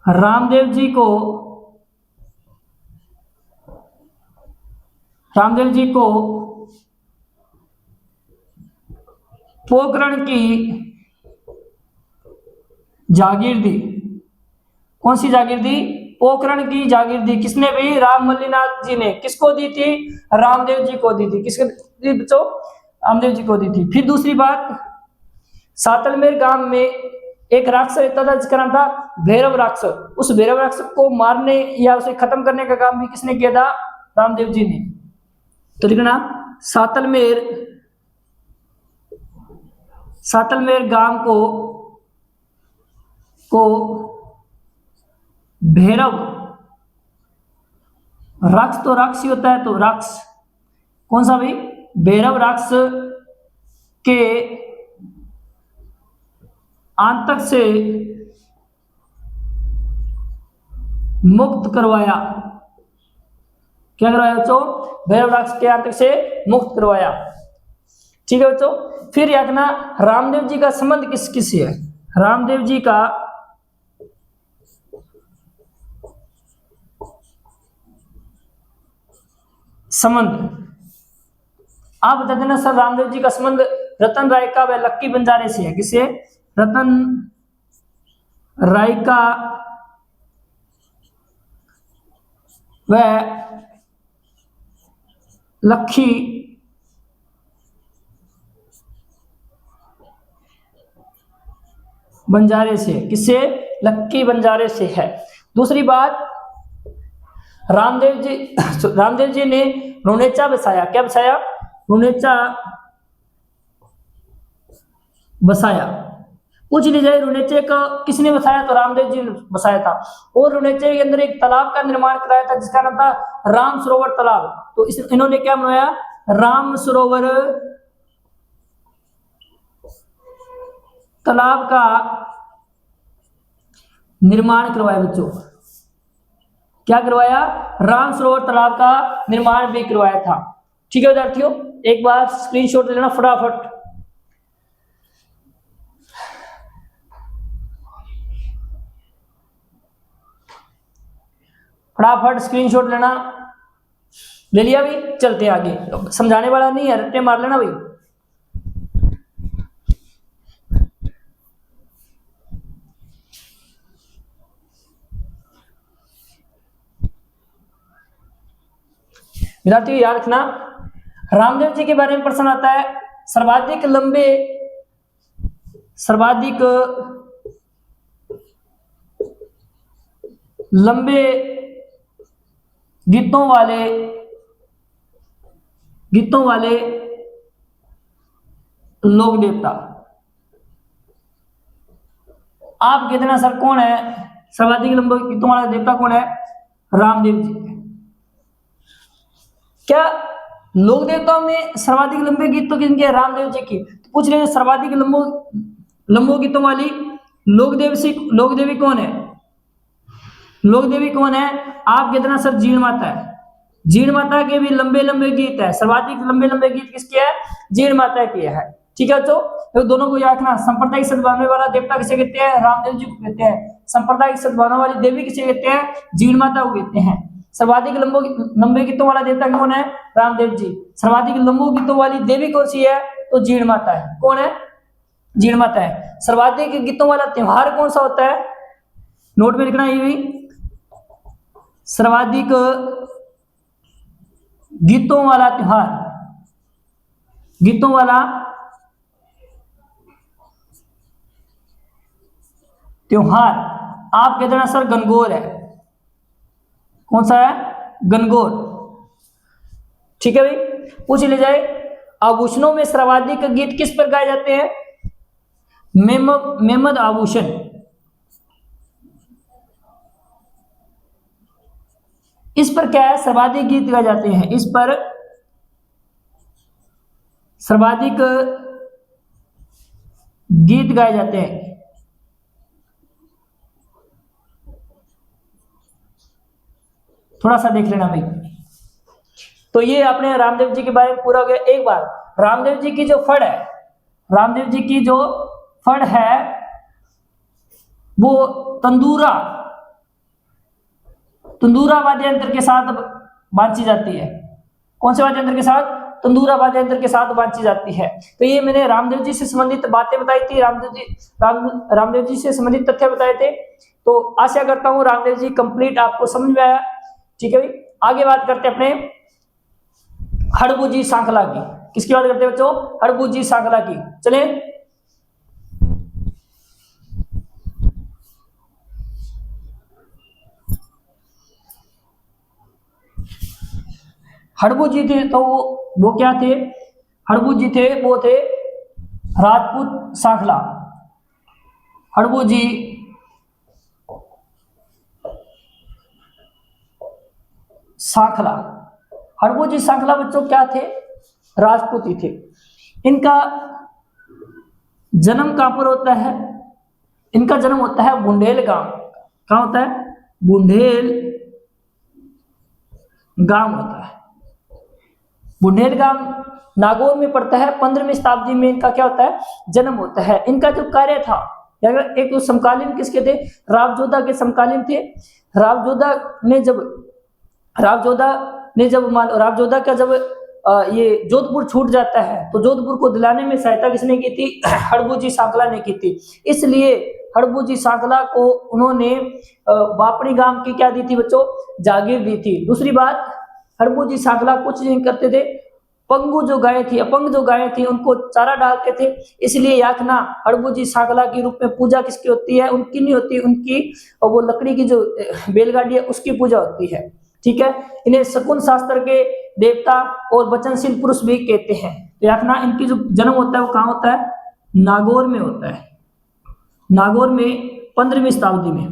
रामदेव जी को पोखरण की जागीर दी। कौन सी जागीर दी? पोखरण की जागीर दी। किसने भी? राम मल्लीनाथ जी ने। किसको दी थी? रामदेव जी को दी थी। किसको दी बच्चों? रामदेव जी को दी थी। फिर दूसरी बात, सातलमेर गांव में एक राक्षस रहता था जिसका नाम था भैरव राक्षस। उस भैरव राक्षस को मारने या उसे खत्म करने का काम भी किसने किया था? रामदेव जी ने। तो लिखना सातलमेर गांव को भैरव राक्षस, तो राक्षस ही होता है, तो राक्षस कौन सा भाई? भैरव राक्षस के आतंक से मुक्त करवाया। क्या करवाया बच्चों? भैरव राक्षस के आतंक से मुक्त करवाया। ठीक है बच्चों। फिर याद रखना रामदेव जी का संबंध किस किस से है? रामदेव जी का संबंध आप बता देना सर। रामदेव जी का संबंध रतन राय का व लक्की बंजारे से है। किससे? रतन राय का व लक्की बंजारे से। किससे? लक्की बंजारे से है। दूसरी बात, रामदेव जी ने रुनेचा बसाया। क्या बसाया? रुनेचा बसाया। पूछ ली जाए रुनेचे का किसने बसाया, तो रामदेव जी ने बसाया था। और रुनेचे के अंदर एक तालाब का निर्माण कराया था जिसका नाम था राम सरोवर तालाब। तो इन्होंने क्या बनवाया? राम सरोवर तालाब का निर्माण करवाया बच्चों। क्या करवाया? राम सरोवर तालाब का निर्माण भी करवाया था। ठीक है विद्यार्थियों, एक बार स्क्रीनशॉट लेना फटाफट। फटाफट स्क्रीनशॉट लेना। ले लिया भाई? चलते हैं आगे। समझाने वाला नहीं है, रट्टे मार लेना भाई। विद्यार्थियों याद रखना रामदेव जी के बारे में प्रश्न आता है। सर्वाधिक लंबे गीतों वाले लोक देवता। आप कहते ना सर कौन है सर्वाधिक लंबे गीतों वाला देवता? कौन है? रामदेव जी। क्या लोक देवताओं में सर्वाधिक लंबे गीत तो किनके? रामदेव जी की। तो पूछ रहे हैं सर्वाधिक लंबो गीतों वाली लोक देवी कौन है? लोक देवी कौन है? आप कितना सर? जीण माता है। जीण माता के भी लंबे लंबे गीत है। सर्वाधिक लंबे लंबे गीत किसके है? जीण माता के है। ठीक है तो दोनों को याद रखना। सांप्रदायिक सद्भावना वाला देवता किसे कहते हैं? रामदेव जी को कहते हैं। सांप्रदायिक सद्भावना वाली देवी किसे कहते हैं? जीण माता को कहते हैं। सर्वाधिक लंबे गीतों वाला देवता कौन है? रामदेव जी। सर्वाधिक लंबो गीतों वाली देवी कौन सी है? तो जीण माता है। कौन है? जीण माता है। सर्वाधिक गीतों वाला त्योहार कौन सा होता है? नोट में लिखना ये भी। सर्वाधिक गीतों वाला त्योहार, गीतों वाला त्योहार आप कहते हैं सर गणगौर है। कौन सा है? गणगौर। ठीक है भाई, पूछ ले जाए आभूषणों में सर्वाधिक गीत किस पर गाए जाते हैं? मेमद आभूषण। इस पर क्या है? सर्वाधिक गीत गाए जाते हैं। इस पर सर्वाधिक गीत गाए जाते हैं। थोड़ा सा देख लेना भाई। तो ये आपने रामदेव जी के बारे में पूरा हो गया। एक बार रामदेव जी की जो फड़ है, रामदेव जी की जो फड़ है वो तंदूरा वाद्य यंत्र के साथ बांधी जाती है। कौन से वाद्य यंत्र के साथ? तंदूरा वाद्य यंत्र के साथ बांधी जाती है। तो ये मैंने रामदेव जी से संबंधित बातें बताई थी, रामदेव जी से संबंधित तथ्य बताए थे। तो आशा करता हूं रामदेव जी कंप्लीट आपको समझ में आया। ठीक है भाई, आगे बात करते हैं अपने हड़बू सांखला की। किसकी बात करते हैं बच्चों? हड़बू सांखला की। चले हड़बू जी थे तो वो क्या थे? हड़बू जी थे वो थे राजपूत सांखला। हड़बू जी सांखला, हड़बू जी सांखला बच्चों क्या थे? राजपूती थे। इनका जन्म कहां पर होता है? इनका जन्म होता है बुंडेल गांव। कहां होता है? बुंडेल गांव होता है। बुंडेल गांव नागौर में पड़ता है। 15वीं शताब्दी में इनका क्या होता है? जन्म होता है। इनका जो कार्य था, एक तो समकालीन किसके थे? रावजोधा के समकालीन थे। रावजोधा का जब ये जोधपुर छूट जाता है तो जोधपुर को दिलाने में सहायता किसने की थी? हड़बू जी सांखला ने की थी। इसलिए हड़बू जी सांखला को उन्होंने बापड़ी गांव की क्या दी थी बच्चों? जागीर दी थी। दूसरी बात, हड़बू जी सांखला कुछ नहीं करते थे, पंगु जो गाय थी, अपंग जो गाय थी उनको चारा डालते थे। इसलिए याकना हड़बू जी सांखला के रूप में पूजा किसकी होती है? उनकी नहीं होती, उनकी और वो लकड़ी की जो बैलगाड़ी है उसकी पूजा होती है। ठीक है, इन्हें शकुन शास्त्र के देवता और वचनशील पुरुष भी कहते हैं। तो याकना इनकी जो जन्म होता है वो कहाँ होता है? नागौर में होता है। नागौर में 15वीं शताब्दी में,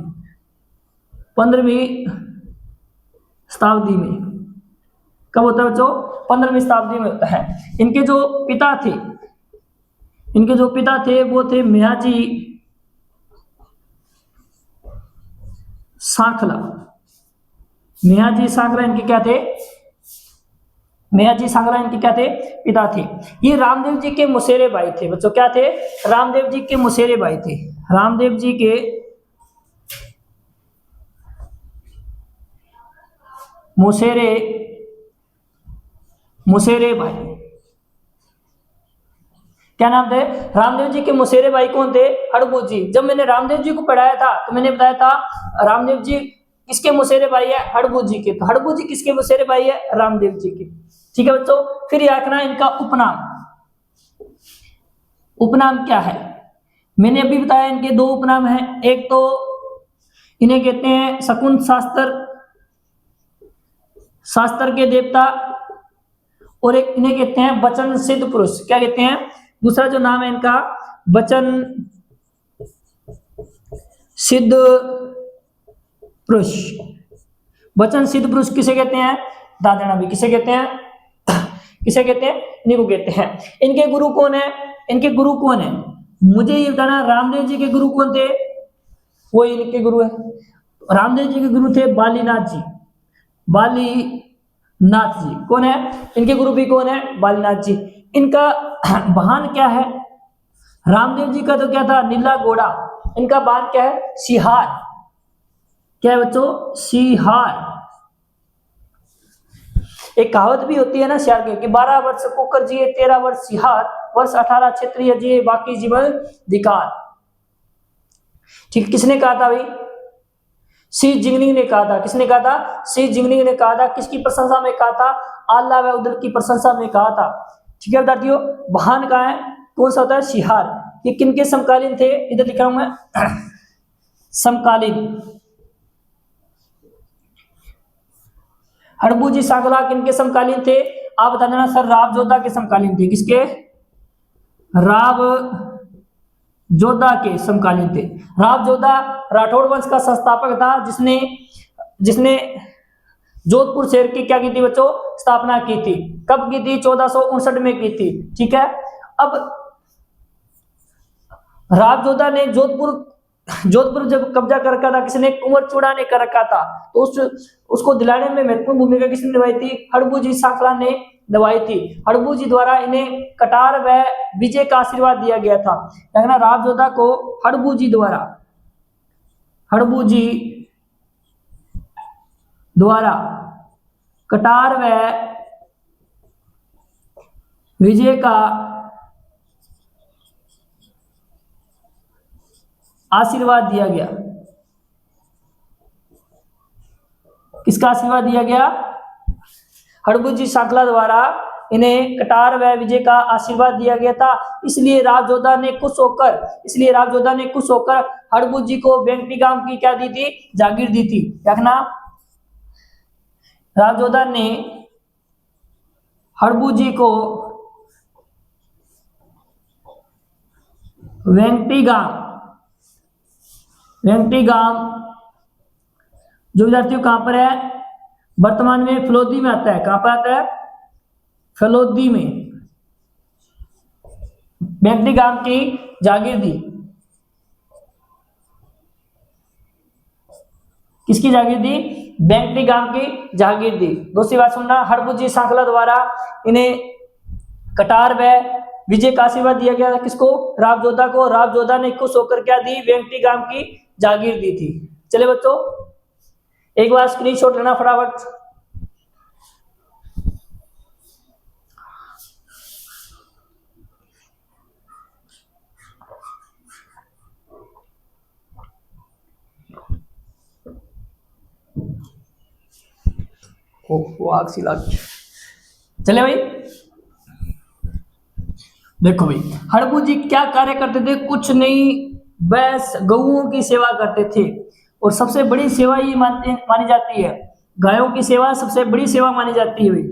15वीं शताब्दी में कब होता है बच्चों? 15वीं शताब्दी में होता है। इनके जो पिता थे वो थे मेयाजी सांखला। मेयाजी सांखला इनके क्या थे? मेयाजी सांखला इनके क्या थे? पिता थे। ये रामदेव जी के मुसेरे भाई थे बच्चों। क्या थे? रामदेव जी के मुसेरे भाई थे। रामदेव जी के मुसेरे भाई। क्या नाम थे? रामदेव जी के मुसेरे भाई कौन थे? हड़बू जी। जब मैंने रामदेव जी को पढ़ाया था तो मैंने बताया था रामदेव जी किसके मुसेरे भाई है? हड़बू जी के। तो हड़बू जी किसके मुसेरे भाई है? रामदेव जी के। ठीक है बच्चों, फिर याकना इनका उपनाम क्या है? मैंने अभी बताया इनके दो उपनाम हैं। एक तो इन्हें कहते हैं शकुन शास्त्र के देवता, और एक इन्हें कहते हैं वचन सिद्ध पुरुष। क्या कहते हैं? दूसरा जो नाम है इनका वचन सिद्ध पुरुष। वचन सिद्ध पुरुष किसे कहते हैं? दादना भी। किसे कहते हैं? इन्हीं को कहते हैं। इनके गुरु कौन है? मुझे ये बताना, रामदेव जी के गुरु कौन थे? वो इनके गुरु है। रामदेव जी के गुरु थे बालीनाथ जी। कौन है? इनके गुरु भी कौन है? बालीनाथ जी। इनका वाहन क्या है? रामदेव जी का तो क्या था? नीला घोड़ा। इनका वाहन क्या है? सिहार। क्या है बच्चों? सिहार। एक कहावत भी होती है ना सिहार की, 12 वर्ष कुकर जिए 13 वर्ष सिहार, वर्ष 18 क्षत्रिय जिए बाकी जीवन धिकार। ठीक, किसने कहा था भाई? शी जिंगनिंग ने कहा था। किसने कहा था? शी जिंगनिंग ने कहा था। किसकी प्रशंसा में कहा था? आल्ला व उदल की प्रशंसा में कहा था। ठीक है विद्यार्थियों, वाहन कहाँ है? कौन सा होता है? शिहार। ये किनके समकालीन थे? इधर लिखा हूं मैं समकालीन। हड़बूजी सांकला किनके समकालीन थे? आप बता देना सर। राव जोधा के समकालीन थे। किसके? राव जोधा के समकालीन थे। राव जोधा राठौड़ वंश का संस्थापक था, जिसने जिसने जोधपुर शहर की क्या की थी बच्चों? स्थापना की थी। कब की थी? 1459 में की थी। ठीक है। अब राव जोधा ने जोधपुर जब कब्जा कर रखा था, किसने? कुंवर चूड़ा ने कर रखा था। तो उसको दिलाने में महत्वपूर्ण भूमिका किसने निभाई थी? हड़बूजी सांकला ने निभाई थी। हड़बूजी द्वारा इन्हें कटार व विजय का आशीर्वाद दिया गया था। देखना, राव जोधा को हड़बूजी द्वारा कटार व विजय का आशीर्वाद दिया गया। किसका आशीर्वाद दिया गया? हड़बूजी सांकला द्वारा इन्हें कटार व विजय का आशीर्वाद दिया गया था। इसलिए राव जोधा ने खुश होकर हड़बूजी को वेंगटीगाम की क्या दी थी? जागीर दी थी। देखना, राव जोधा ने हड़बूजी को वेंगटीगाम जो विद्यार्थियों कहां पर है? वर्तमान में फलोदी में आता है। कहां पर आता है? फलोदी में। वेंगटीगाम की जागीर दी। किसकी जागीर दी? वेंगटीगाम की जागीर दी। दूसरी बात सुनना, हड़बूजी सांकला द्वारा इन्हें कटार व विजय का आशीर्वाद दिया गया। किसको? राव जोधा को। राव जोधा ने खुश होकर क्या दी? वेंगटीगाम की जागीर दी थी। चले बच्चों, एक बार स्क्रीनशॉट लेना फटाफट। आग सी लग। चले भाई, देखो भाई, हड़बूजी क्या कार्य करते थे? कुछ नहीं, बस गऊओं की सेवा करते थे। और सबसे बड़ी सेवा ये मानी जाती है, गायों की सेवा सबसे बड़ी सेवा मानी जाती है भाई।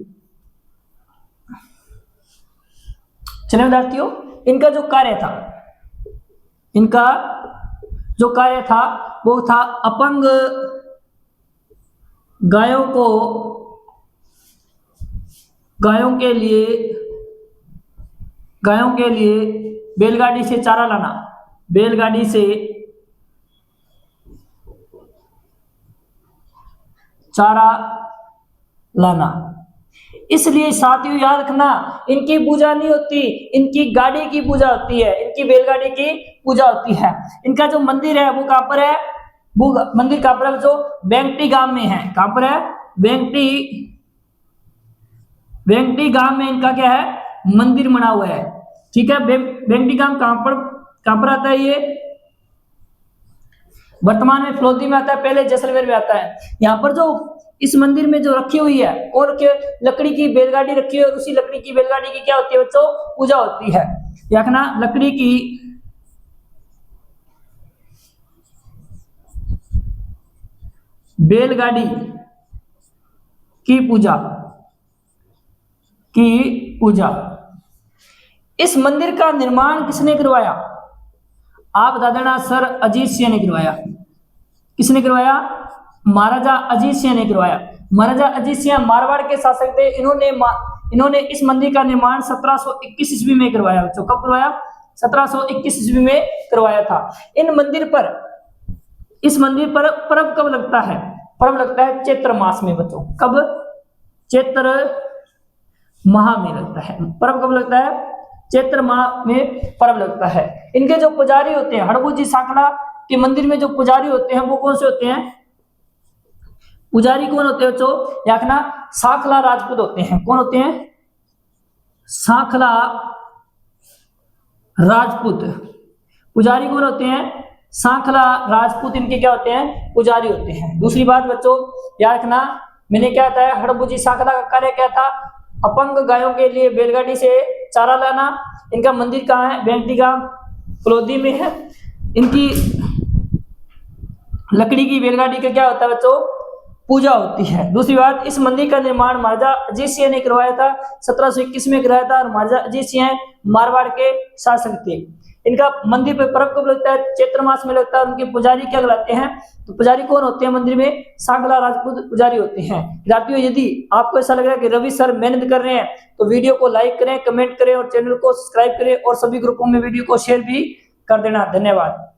चलिए विद्यार्थियों, इनका जो कार्य था वो था अपंग गायों के लिए बैलगाड़ी से चारा लाना। इसलिए साथियों याद रखना, इनकी पूजा नहीं होती, इनकी गाड़ी की पूजा होती है, इनकी बैलगाड़ी की पूजा होती है। इनका जो मंदिर है वो कहां पर है? वो मंदिर कहां पर है? जो वेंगटीगाम में है। कहां पर है? वेंगटीगाम में इनका क्या है? मंदिर बना हुआ है। ठीक है। वेंगटीगाम कहां पर आता है? ये वर्तमान में फलोदी में आता है, पहले जैसलमेर में आता है। यहाँ पर जो इस मंदिर में जो रखी हुई है, और के लकड़ी की बैलगाड़ी रखी है, और उसी लकड़ी की बैलगाड़ी की क्या होती है बच्चों? पूजा होती है। देखना, लकड़ी की बैलगाड़ी की पूजा। इस मंदिर का निर्माण किसने करवाया? आप बता देना सर। अजीत सिंह ने करवाया। किसने करवाया? महाराजा अजीत सिंह ने करवाया। महाराजा अजीत सिंह मारवाड़ के शासक थे। इन्होंने इस मंदिर का निर्माण 1721 ईस्वी में करवाया। बच्चों कब करवाया? 1721 ईस्वी में करवाया था। इस मंदिर पर पर्व कब लगता है? पर्व लगता है चैत्र मास में बच्चों। कब? चैत्र माह में लगता है। पर्व कब लगता है? चैत्र माह में पर्व लगता है। इनके जो पुजारी होते हैं, हड़बूजी सांकला के मंदिर में जो पुजारी होते हैं वो कौन से होते हैं? पुजारी कौन होते हैं बच्चों? याकना सांकला राजपूत होते हैं। कौन होते हैं? सांकला राजपूत। पुजारी कौन होते हैं? सांखला राजपूत इनके क्या होते हैं, पुजारी होते हैं। दूसरी बात बच्चों याद रखना, मैंने क्या बताया, हड़बुजी सांखला का कार्य क्या था, अपंग गायों के लिए बैलगाड़ी से चारा लाना। इनका मंदिर कहाँ है, बेंटी का फलोदी में है। इनकी लकड़ी की बैलगाड़ी का क्या होता है बच्चों, पूजा होती है। दूसरी बात, इस मंदिर का निर्माण महाराजा अजीत सिंह ने करवाया था, 1721 में करवाया था, और महाराजा अजीत सिंह मारवाड़ के शासक थे। इनका मंदिर पे पर्व कब लगता है, चैत्र मास में लगता है। उनके पुजारी क्या कहलाते हैं, तो पुजारी कौन होते हैं मंदिर में, सांखला राजपूत पुजारी होते हैं। विद्यार्थियों यदि आपको ऐसा लग रहा है कि रवि सर मेहनत कर रहे हैं तो वीडियो को लाइक करें, कमेंट करें और चैनल को सब्सक्राइब करें और सभी ग्रुपों में वीडियो को शेयर भी कर देना। धन्यवाद।